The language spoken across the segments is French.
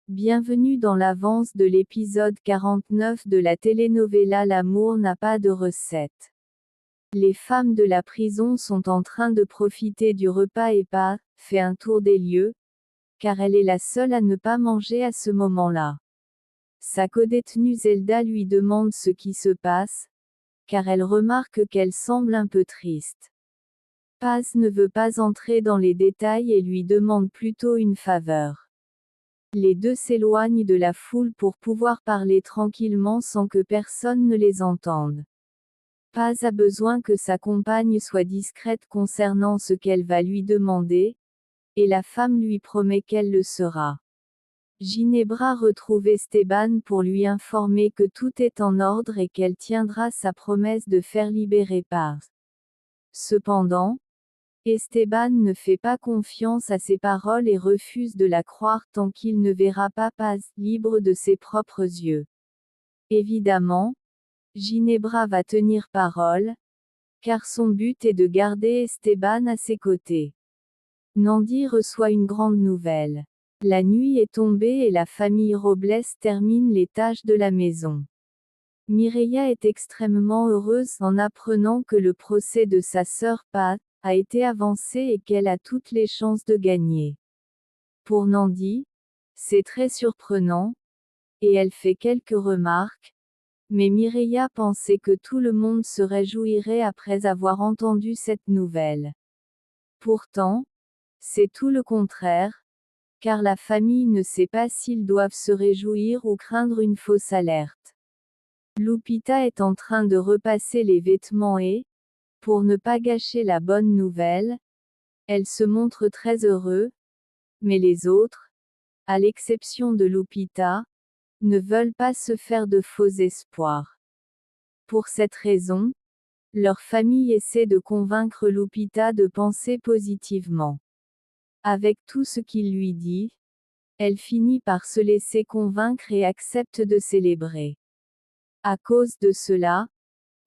Bienvenue dans l'avance de l'épisode 49 de la telenovela L'amour n'a pas de recette. Les femmes de la prison sont en train de profiter du repas et Paz fait un tour des lieux, car elle est la seule à ne pas manger à ce moment-là. Sa codétenue Zelda lui demande ce qui se passe, car elle remarque qu'elle semble un peu triste. Paz ne veut pas entrer dans les détails et lui demande plutôt une faveur. Les deux s'éloignent de la foule pour pouvoir parler tranquillement sans que personne ne les entende. Paz a besoin que sa compagne soit discrète concernant ce qu'elle va lui demander, et la femme lui promet qu'elle le sera. Ginebra retrouve Esteban pour lui informer que tout est en ordre et qu'elle tiendra sa promesse de faire libérer Paz. Cependant, Esteban ne fait pas confiance à ses paroles et refuse de la croire tant qu'il ne verra pas Paz libre de ses propres yeux. Évidemment, Ginebra va tenir parole, car son but est de garder Esteban à ses côtés. Nandi reçoit une grande nouvelle. La nuit est tombée et la famille Robles termine les tâches de la maison. Mireia est extrêmement heureuse en apprenant que le procès de sa sœur Paz a été avancé et qu'elle a toutes les chances de gagner. Pour Nandi, c'est très surprenant, et elle fait quelques remarques, mais Mireia pensait que tout le monde se réjouirait après avoir entendu cette nouvelle. Pourtant, c'est tout le contraire, car la famille ne sait pas s'ils doivent se réjouir ou craindre une fausse alerte. Lupita est en train de repasser les vêtements et, pour ne pas gâcher la bonne nouvelle, elle se montre très heureux, mais les autres, à l'exception de Lupita, ne veulent pas se faire de faux espoirs. Pour cette raison, leur famille essaie de convaincre Lupita de penser positivement. Avec tout ce qu'il lui dit, elle finit par se laisser convaincre et accepte de célébrer. À cause de cela,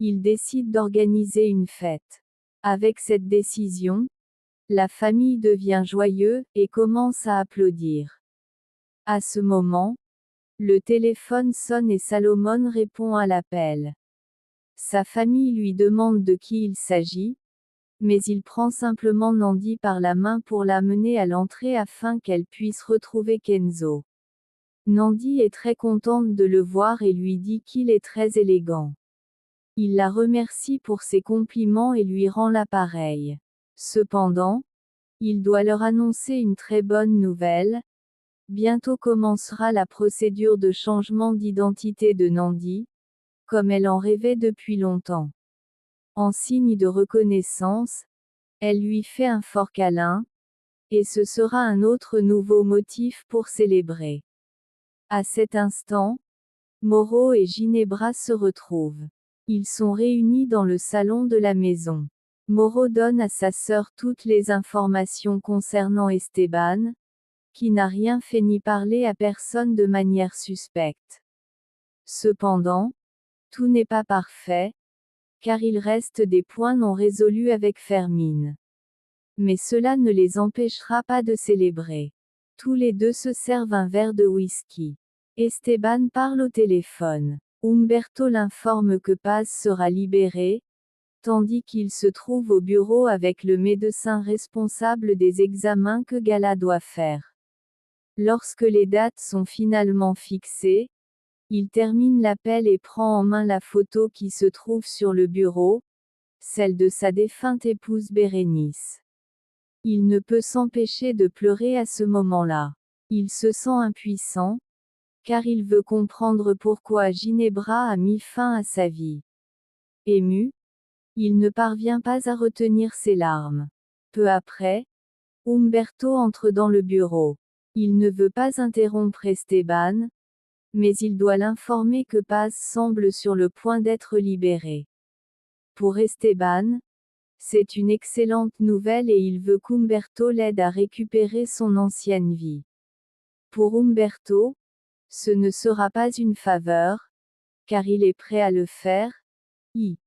il décide d'organiser une fête. Avec cette décision, la famille devient joyeuse et commence à applaudir. À ce moment, le téléphone sonne et Salomon répond à l'appel. Sa famille lui demande de qui il s'agit, mais il prend simplement Nandi par la main pour l'amener à l'entrée afin qu'elle puisse retrouver Kenzo. Nandi est très contente de le voir et lui dit qu'il est très élégant. Il la remercie pour ses compliments et lui rend l'appareil. Cependant, il doit leur annoncer une très bonne nouvelle. Bientôt commencera la procédure de changement d'identité de Nandi, comme elle en rêvait depuis longtemps. En signe de reconnaissance, elle lui fait un fort câlin, et ce sera un autre nouveau motif pour célébrer. À cet instant, Moro et Ginebra se retrouvent. Ils sont réunis dans le salon de la maison. Moro donne à sa sœur toutes les informations concernant Esteban, qui n'a rien fait ni parlé à personne de manière suspecte. Cependant, tout n'est pas parfait, car il reste des points non résolus avec Fermine. Mais cela ne les empêchera pas de célébrer. Tous les deux se servent un verre de whisky. Esteban parle au téléphone. Humberto l'informe que Paz sera libéré, tandis qu'il se trouve au bureau avec le médecin responsable des examens que Gala doit faire. Lorsque les dates sont finalement fixées, il termine l'appel et prend en main la photo qui se trouve sur le bureau, celle de sa défunte épouse Bérénice. Il ne peut s'empêcher de pleurer à ce moment-là. Il se sent impuissant, car il veut comprendre pourquoi Ginebra a mis fin à sa vie. Ému, il ne parvient pas à retenir ses larmes. Peu après, Humberto entre dans le bureau. Il ne veut pas interrompre Esteban, mais il doit l'informer que Paz semble sur le point d'être libéré. Pour Esteban, c'est une excellente nouvelle et il veut qu'Humberto l'aide à récupérer son ancienne vie. Pour Humberto, ce ne sera pas une faveur, car il est prêt à le faire, y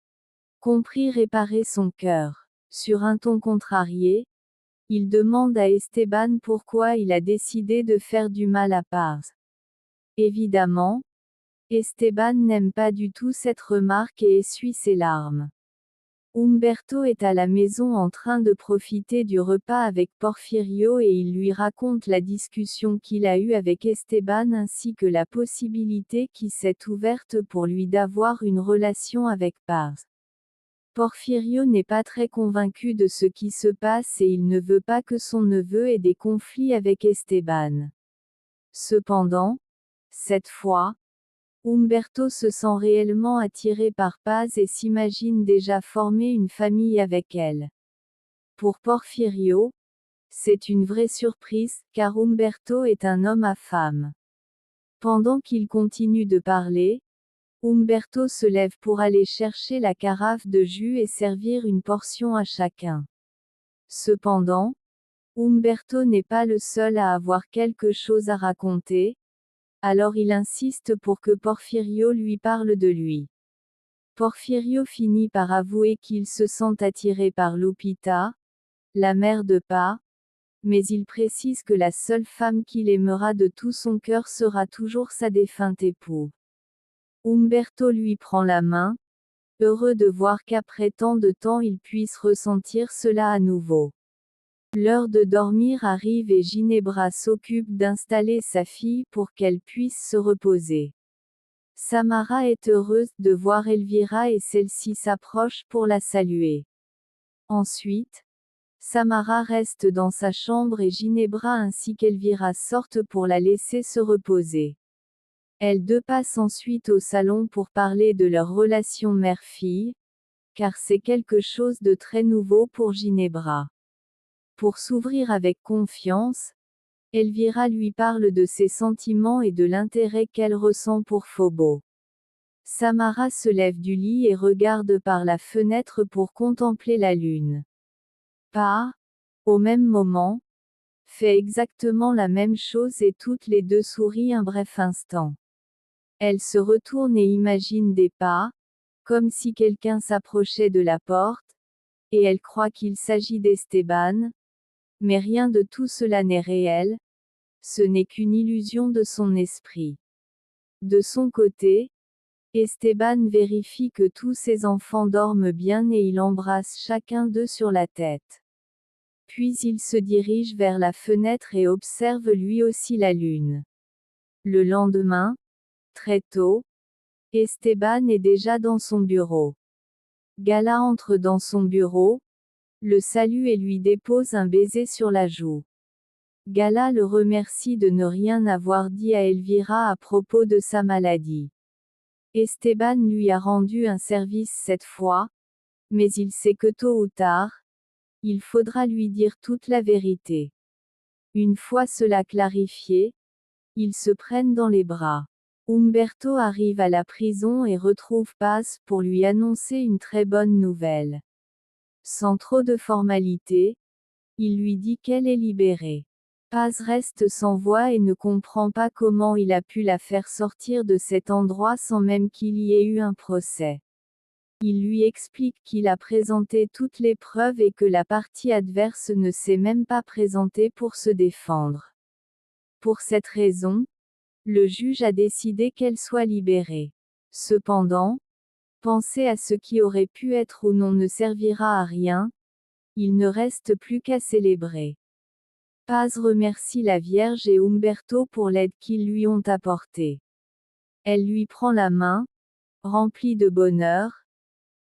compris réparer son cœur. Sur un ton contrarié, il demande à Esteban pourquoi il a décidé de faire du mal à Paz. Évidemment, Esteban n'aime pas du tout cette remarque et essuie ses larmes. Humberto est à la maison en train de profiter du repas avec Porfirio et il lui raconte la discussion qu'il a eue avec Esteban ainsi que la possibilité qui s'est ouverte pour lui d'avoir une relation avec Paz. Porfirio n'est pas très convaincu de ce qui se passe et il ne veut pas que son neveu ait des conflits avec Esteban. Cependant, cette fois, Humberto se sent réellement attiré par Paz et s'imagine déjà former une famille avec elle. Pour Porfirio, c'est une vraie surprise, car Humberto est un homme à femme. Pendant qu'il continue de parler, Humberto se lève pour aller chercher la carafe de jus et servir une portion à chacun. Cependant, Humberto n'est pas le seul à avoir quelque chose à raconter, alors il insiste pour que Porfirio lui parle de lui. Porfirio finit par avouer qu'il se sent attiré par Lupita, la mère de Pa, mais il précise que la seule femme qu'il aimera de tout son cœur sera toujours sa défunte épouse. Humberto lui prend la main, heureux de voir qu'après tant de temps il puisse ressentir cela à nouveau. L'heure de dormir arrive et Ginebra s'occupe d'installer sa fille pour qu'elle puisse se reposer. Samara est heureuse de voir Elvira et celle-ci s'approche pour la saluer. Ensuite, Samara reste dans sa chambre et Ginebra ainsi qu'Elvira sortent pour la laisser se reposer. Elles deux passent ensuite au salon pour parler de leur relation mère-fille, car c'est quelque chose de très nouveau pour Ginebra. Pour s'ouvrir avec confiance, Elvira lui parle de ses sentiments et de l'intérêt qu'elle ressent pour Phobo. Samara se lève du lit et regarde par la fenêtre pour contempler la lune. Pa, au même moment, fait exactement la même chose et toutes les deux sourient un bref instant. Elle se retourne et imagine des pas, comme si quelqu'un s'approchait de la porte, et elle croit qu'il s'agit d'Esteban, mais rien de tout cela n'est réel, ce n'est qu'une illusion de son esprit. De son côté, Esteban vérifie que tous ses enfants dorment bien et il embrasse chacun d'eux sur la tête. Puis il se dirige vers la fenêtre et observe lui aussi la lune. Le lendemain, très tôt, Esteban est déjà dans son bureau. Gala entre dans son bureau, le salue et lui dépose un baiser sur la joue. Gala le remercie de ne rien avoir dit à Elvira à propos de sa maladie. Esteban lui a rendu un service cette fois, mais il sait que tôt ou tard, il faudra lui dire toute la vérité. Une fois cela clarifié, ils se prennent dans les bras. Humberto arrive à la prison et retrouve Paz pour lui annoncer une très bonne nouvelle. Sans trop de formalités, il lui dit qu'elle est libérée. Paz reste sans voix et ne comprend pas comment il a pu la faire sortir de cet endroit sans même qu'il y ait eu un procès. Il lui explique qu'il a présenté toutes les preuves et que la partie adverse ne s'est même pas présentée pour se défendre. Pour cette raison, le juge a décidé qu'elle soit libérée. Cependant, penser à ce qui aurait pu être ou non ne servira à rien, il ne reste plus qu'à célébrer. Paz remercie la Vierge et Humberto pour l'aide qu'ils lui ont apportée. Elle lui prend la main, remplie de bonheur,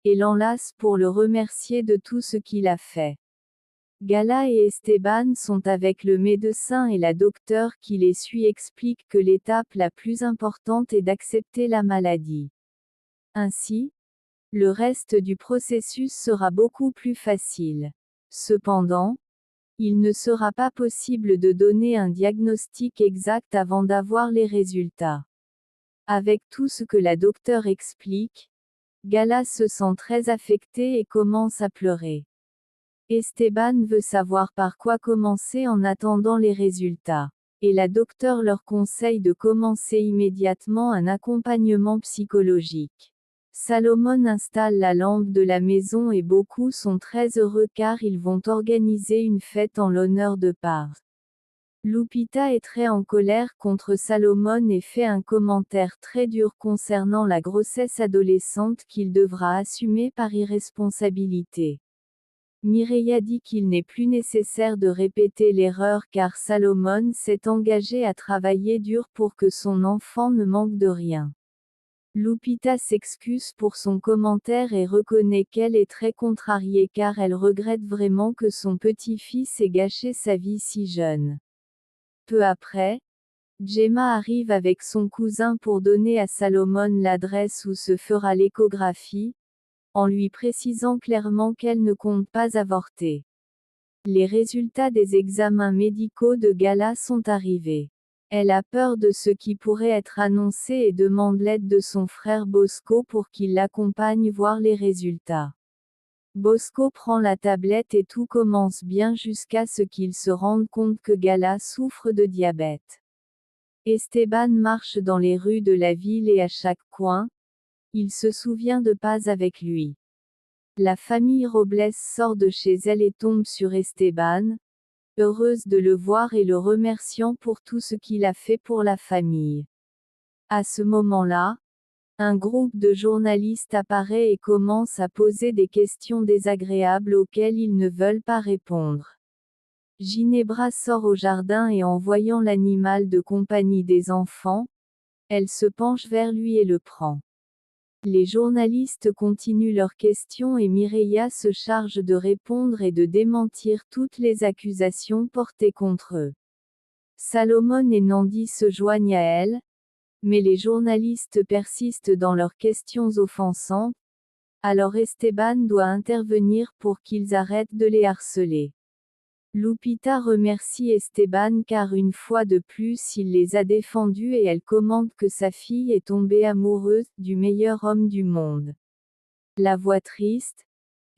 et l'enlace pour le remercier de tout ce qu'il a fait. Gala et Esteban sont avec le médecin et la docteure qui les suit explique que l'étape la plus importante est d'accepter la maladie. Ainsi, le reste du processus sera beaucoup plus facile. Cependant, il ne sera pas possible de donner un diagnostic exact avant d'avoir les résultats. Avec tout ce que la docteure explique, Gala se sent très affecté et commence à pleurer. Esteban veut savoir par quoi commencer en attendant les résultats. Et la docteure leur conseille de commencer immédiatement un accompagnement psychologique. Salomon installe la lampe de la maison et beaucoup sont très heureux car ils vont organiser une fête en l'honneur de Paz. Lupita est très en colère contre Salomon et fait un commentaire très dur concernant la grossesse adolescente qu'il devra assumer par irresponsabilité. Mireia dit qu'il n'est plus nécessaire de répéter l'erreur car Salomon s'est engagé à travailler dur pour que son enfant ne manque de rien. Lupita s'excuse pour son commentaire et reconnaît qu'elle est très contrariée car elle regrette vraiment que son petit-fils ait gâché sa vie si jeune. Peu après, Gemma arrive avec son cousin pour donner à Salomon l'adresse où se fera l'échographie, en lui précisant clairement qu'elle ne compte pas avorter. Les résultats des examens médicaux de Gala sont arrivés. Elle a peur de ce qui pourrait être annoncé et demande l'aide de son frère Bosco pour qu'il l'accompagne voir les résultats. Bosco prend la tablette et tout commence bien jusqu'à ce qu'il se rende compte que Gala souffre de diabète. Esteban marche dans les rues de la ville et à chaque coin, il se souvient de Paz avec lui. La famille Robles sort de chez elle et tombe sur Esteban, heureuse de le voir et le remerciant pour tout ce qu'il a fait pour la famille. À ce moment-là, un groupe de journalistes apparaît et commence à poser des questions désagréables auxquelles ils ne veulent pas répondre. Ginebra sort au jardin et en voyant l'animal de compagnie des enfants, elle se penche vers lui et le prend. Les journalistes continuent leurs questions et Mireia se charge de répondre et de démentir toutes les accusations portées contre eux. Salomon et Nandi se joignent à elle, mais les journalistes persistent dans leurs questions offensantes, alors Esteban doit intervenir pour qu'ils arrêtent de les harceler. Lupita remercie Esteban car une fois de plus il les a défendus et elle commente que sa fille est tombée amoureuse du meilleur homme du monde. La voix triste,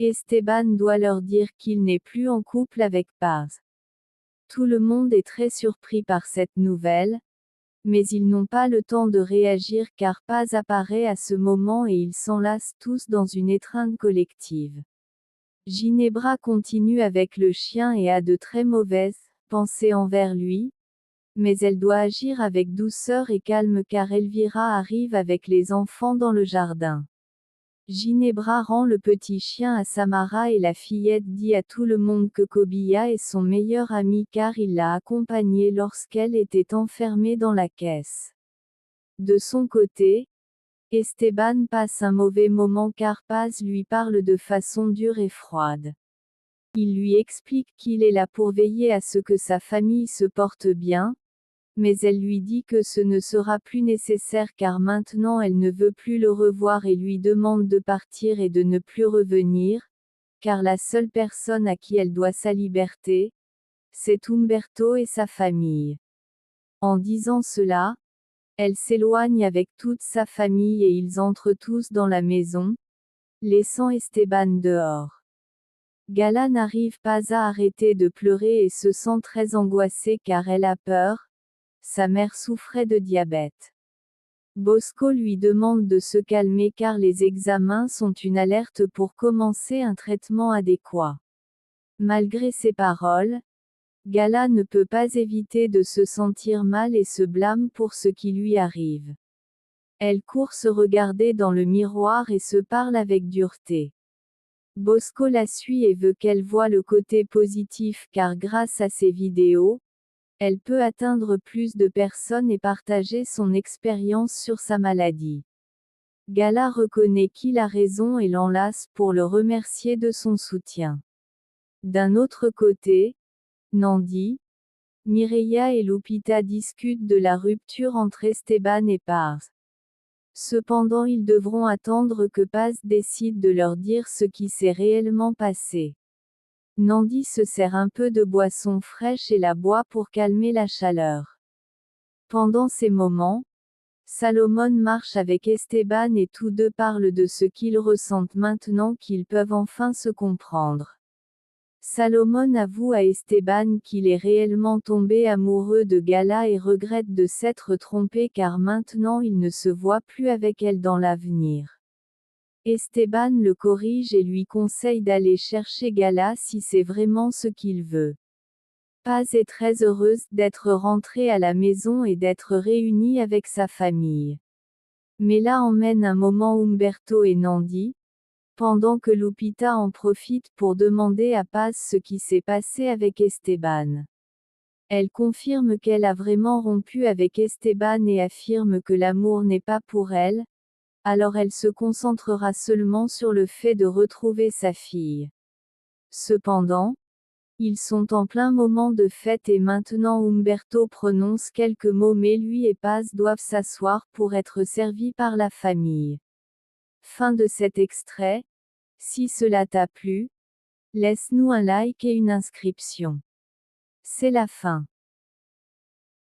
Esteban doit leur dire qu'il n'est plus en couple avec Paz. Tout le monde est très surpris par cette nouvelle, mais ils n'ont pas le temps de réagir car Paz apparaît à ce moment et ils s'enlacent tous dans une étreinte collective. Ginebra continue avec le chien et a de très mauvaises pensées envers lui, mais elle doit agir avec douceur et calme car Elvira arrive avec les enfants dans le jardin. Ginebra rend le petit chien à Samara et la fillette dit à tout le monde que Kobia est son meilleur ami car il l'a accompagnée lorsqu'elle était enfermée dans la caisse. De son côté, Esteban passe un mauvais moment car Paz lui parle de façon dure et froide. Il lui explique qu'il est là pour veiller à ce que sa famille se porte bien, mais elle lui dit que ce ne sera plus nécessaire car maintenant elle ne veut plus le revoir et lui demande de partir et de ne plus revenir, car la seule personne à qui elle doit sa liberté, c'est Umberto et sa famille. En disant cela, elle s'éloigne avec toute sa famille et ils entrent tous dans la maison, laissant Esteban dehors. Gala n'arrive pas à arrêter de pleurer et se sent très angoissée car elle a peur, sa mère souffrait de diabète. Bosco lui demande de se calmer car les examens sont une alerte pour commencer un traitement adéquat. Malgré ces paroles, Gala ne peut pas éviter de se sentir mal et se blâme pour ce qui lui arrive. Elle court se regarder dans le miroir et se parle avec dureté. Bosco la suit et veut qu'elle voie le côté positif car grâce à ses vidéos, elle peut atteindre plus de personnes et partager son expérience sur sa maladie. Gala reconnaît qu'il a raison et l'enlace pour le remercier de son soutien. D'un autre côté, Nandi, Mireia et Lupita discutent de la rupture entre Esteban et Paz. Cependant ils devront attendre que Paz décide de leur dire ce qui s'est réellement passé. Nandi se sert un peu de boisson fraîche et la boit pour calmer la chaleur. Pendant ces moments, Salomon marche avec Esteban et tous deux parlent de ce qu'ils ressentent maintenant qu'ils peuvent enfin se comprendre. Salomon avoue à Esteban qu'il est réellement tombé amoureux de Gala et regrette de s'être trompé car maintenant il ne se voit plus avec elle dans l'avenir. Esteban le corrige et lui conseille d'aller chercher Gala si c'est vraiment ce qu'il veut. Paz est très heureuse d'être rentrée à la maison et d'être réunie avec sa famille. Mela emmène un moment Humberto et Nandi, pendant que Lupita en profite pour demander à Paz ce qui s'est passé avec Esteban. Elle confirme qu'elle a vraiment rompu avec Esteban et affirme que l'amour n'est pas pour elle, alors elle se concentrera seulement sur le fait de retrouver sa fille. Cependant, ils sont en plein moment de fête et maintenant Humberto prononce quelques mots mais lui et Paz doivent s'asseoir pour être servis par la famille. Fin de cet extrait. Si cela t'a plu, laisse-nous un like et une inscription. C'est la fin.